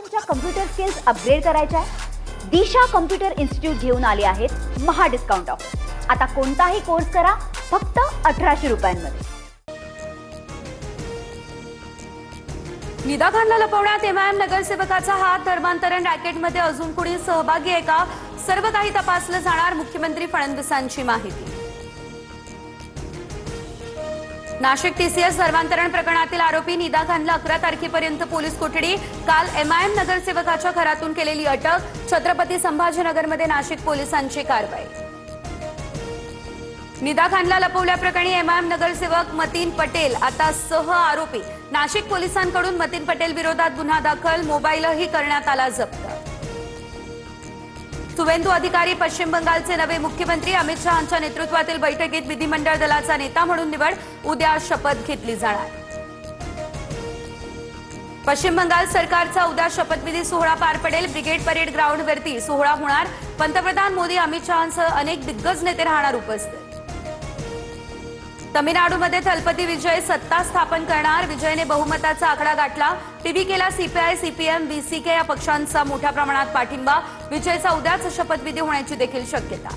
तुमच्या computer skills upgrade करायच्या आहे? दिशा कम्प्युटर इन्स्टिट्यूट घेऊन आले आहेत महा डिस्काउंट ऑफर. आता कोणताही कोर्स करा फक्त 1800 रुपयांमध्ये. निदा खानला लपवण्यात एमआयएम नगरसेवकाचा हात. धर्मांतरण रॅकेटमध्ये अजून कुणी सहभागी आहे का? सर्व काही तपासलं जाणार. मुख्यमंत्री फडणवीसांची माहिती. नाशिक टीसीएस धर्मांतरण प्रकरणातील आरोपी निदा खानला 11 तारखेपर्यंत पोलीस कोठडी. काल एमआयएम नगरसेवकाच्या घरातून केलेली अटक. छत्रपती संभाजीनगरमध्ये नाशिक पोलिसांची कारवाई. निदा खानला लपवल्याप्रकरणी एमआयएम नगरसेवक मतीन पटेल आता सह आरोपी. नाशिक पोलिसांकडून मतीन पटेल विरोधात गुन्हा दाखल. मोबाईलही करण्यात आला जप्त. सुवेंदू अधिकारी पश्चिम बंगालचे नवे मुख्यमंत्री. अमित शहांच्या नेतृत्वातील बैठकीत विधिमंडळ दलाचा नेता म्हणून निवड. उद्या शपथ घेतली जाणार. पश्चिम बंगाल सरकारचा उद्या शपथविधी सोहळा पार पडेल. ब्रिगेड परेड ग्राउंडवरती सोहळा होणार. पंतप्रधान मोदी अमित शहांसह अनेक दिग्गज नेते राहणार उपस्थित. तमिळनाडूमध्ये थलपती विजय सत्ता स्थापन करणार. विजयने बहुमताचा आकडा गाठला. टीव्हीकेला सीपीआय, सीपीएम, बीसीके या पक्षांचा मोठ्या प्रमाणात पाठिंबा. विजयचा उद्याच शपथविधी होण्याची देखील शक्यता.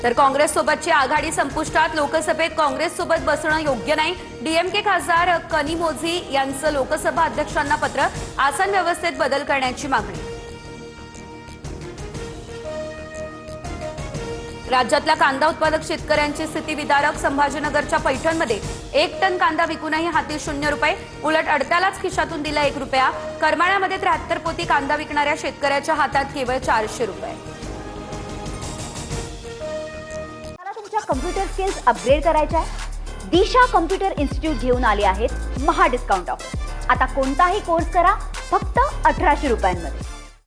तर काँग्रेससोबतची आघाडी संपुष्टात. लोकसभेत काँग्रेससोबत बसणं योग्य नाही. डीएमके खासदार कनिमोझी यांचं लोकसभा अध्यक्षांना पत्र. आसन व्यवस्थेत बदल करण्याची मागणी. राज्यातल्या कांदा उत्पादक शेतकऱ्यांची स्थिती विदारक. संभाजीनगरच्या पैठणमध्ये 1 टन कांदा विकूनही हाती 0 रुपये. उलट अडत्यालाच खिशातून दिला 1 रुपया. करमाळ्यामध्ये 73 पोती कांदा विकणाऱ्या शेतकऱ्याच्या हातात केवळ 400 रुपये. मला तुमच्या कम्प्युटर स्किल्स अपग्रेड करायच्या आहे? दिशा कम्प्युटर इन्स्टिट्यूट घेऊन आले आहेत महा डिस्काउंट ऑफर. आता कोणताही कोर्स करा फक्त 1800 रुपयांमध्ये.